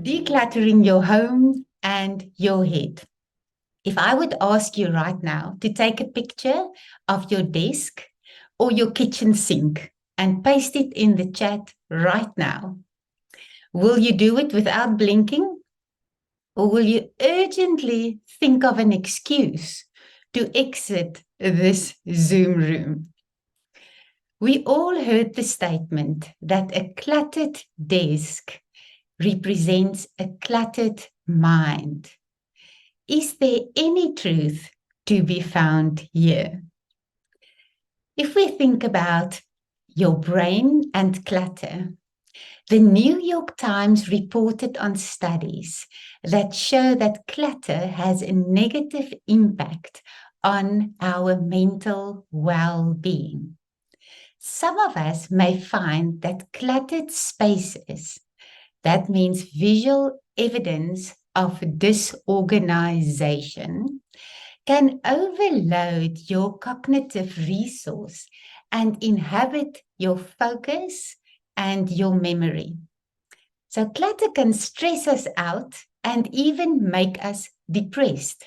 Decluttering your home and your head. If I would ask you right now to take a picture of your desk or your kitchen sink and paste it in the chat right now, will you do it without blinking? Or will you urgently think of an excuse to exit this Zoom room? We all heard the statement that a cluttered desk represents a cluttered mind. Is there any truth to be found here? If we think about your brain and clutter, the New York Times reported on studies that show that clutter has a negative impact on our mental well-being. Some of us may find that cluttered spaces, that means visual evidence of disorganization, can overload your cognitive resource and inhibit your focus and your memory. So clutter can stress us out and even make us depressed.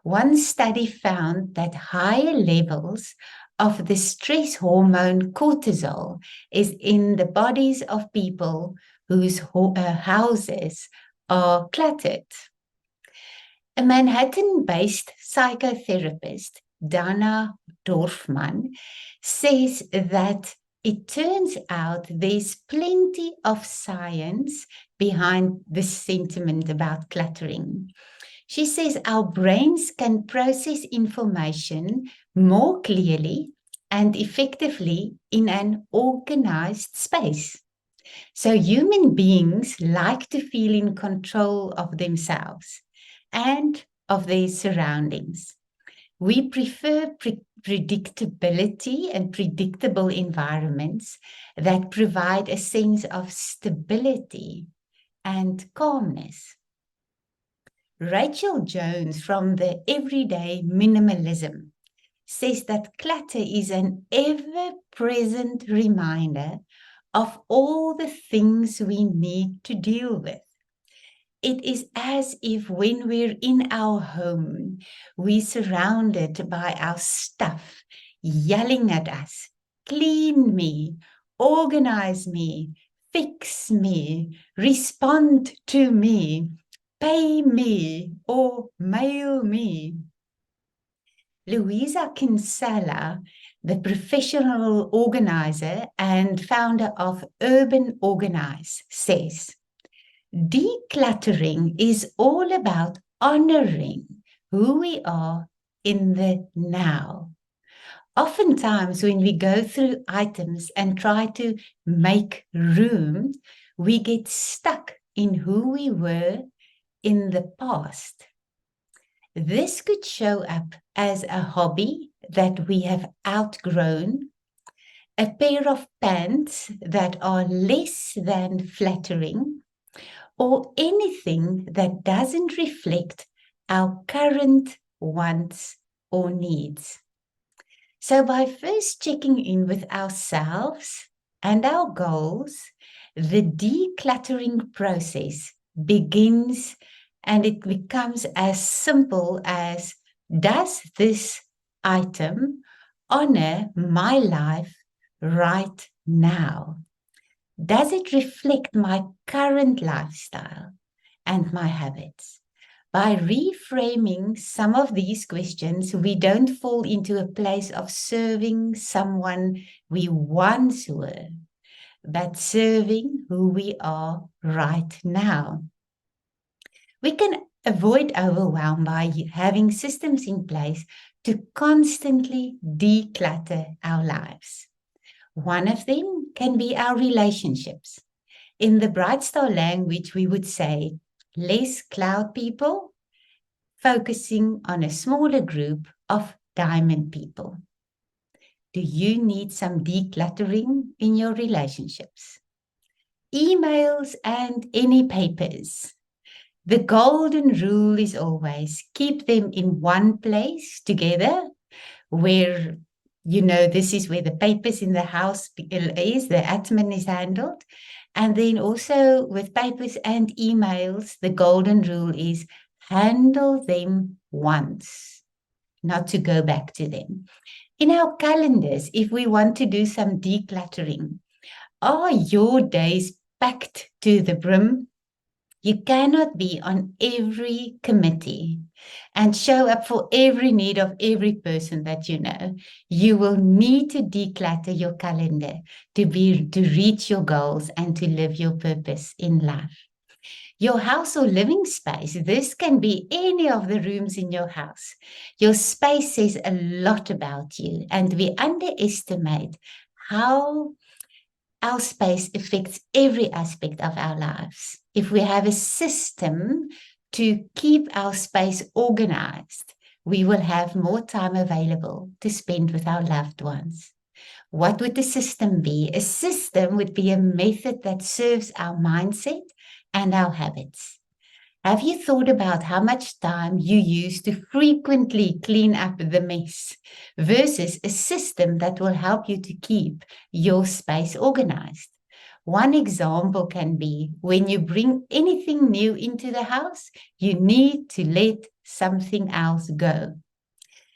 One study found that higher levels of the stress hormone cortisol is in the bodies of people whose houses are cluttered. A Manhattan-based psychotherapist, Dana Dorfman, says that it turns out there's plenty of science behind this sentiment about cluttering. She says our brains can process information more clearly and effectively in an organized space. So human beings like to feel in control of themselves and of their surroundings. We prefer predictability and predictable environments that provide a sense of stability and calmness. Rachel Jones from the Everyday Minimalism says that clutter is an ever-present reminder of all the things we need to deal with. It is as if when we're in our home, we're surrounded by our stuff yelling at us, clean me, organize me, fix me, respond to me, pay me, or mail me. Louisa Kinsella, the professional organizer and founder of Urban Organize, says, decluttering is all about honoring who we are in the now. Oftentimes, when we go through items and try to make room, we get stuck in who we were in the past. This could show up as a hobby that we have outgrown, a pair of pants that are less than flattering, or anything that doesn't reflect our current wants or needs. So by first checking in with ourselves and our goals, the decluttering process begins, and it becomes as simple as, does this item honor my life right now? Does it reflect my current lifestyle and my habits? By reframing some of these questions, we don't fall into a place of serving someone we once were, but serving who we are right now. We can avoid overwhelm by having systems in place to constantly declutter our lives. One of them can be our relationships. In the Bright Star language, we would say, less cloud people, focusing on a smaller group of diamond people. Do you need some decluttering in your relationships? Emails and any papers. The golden rule is always keep them in one place together where, this is where the papers in the house is, the admin is handled. And then also with papers and emails, the golden rule is handle them once, not to go back to them. In our calendars, if we want to do some decluttering, are your days packed to the brim? You cannot be on every committee and show up for every need of every person that you know. You will need to declutter your calendar to reach your goals and to live your purpose in life. Your house or living space, this can be any of the rooms in your house. Your space says a lot about you, and we underestimate how our space affects every aspect of our lives. If we have a system to keep our space organized, we will have more time available to spend with our loved ones. What would the system be? A system would be a method that serves our mindset and our habits. Have you thought about how much time you use to frequently clean up the mess versus a system that will help you to keep your space organized? One example can be when you bring anything new into the house, you need to let something else go.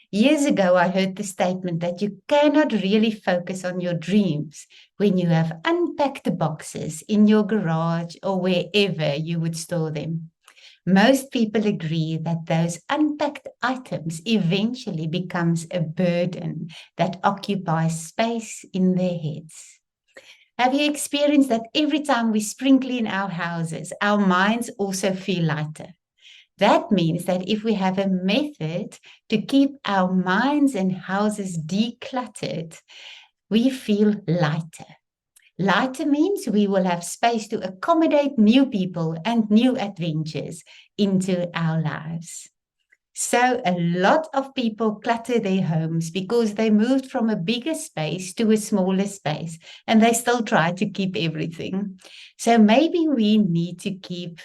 Years ago, I heard the statement that you cannot really focus on your dreams when you have unpacked the boxes in your garage or wherever you would store them. Most people agree that those unpacked items eventually becomes a burden that occupies space in their heads. Have you experienced that every time we spring clean our houses, our minds also feel lighter? That means that if we have a method to keep our minds and houses decluttered, we feel lighter. Lighter means we will have space to accommodate new people and new adventures into our lives. So, a lot of people clutter their homes because they moved from a bigger space to a smaller space and they still try to keep everything. So, maybe we need to keep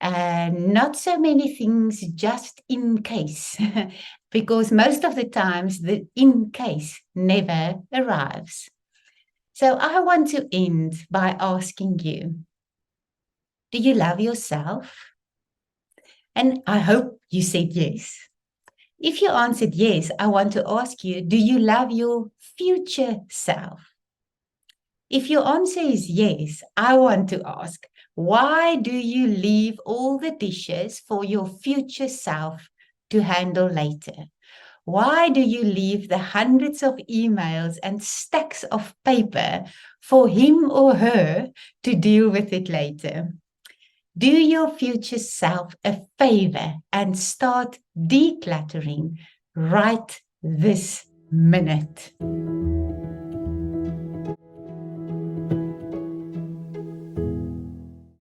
not so many things just in case, because most of the times the in case never arrives. So I want to end by asking you, do you love yourself? And I hope you said yes. If you answered yes, I want to ask you, do you love your future self? If your answer is yes, I want to ask, why do you leave all the dishes for your future self to handle later? Why do you leave the hundreds of emails and stacks of paper for him or her to deal with it later? Do your future self a favor and start decluttering right this minute.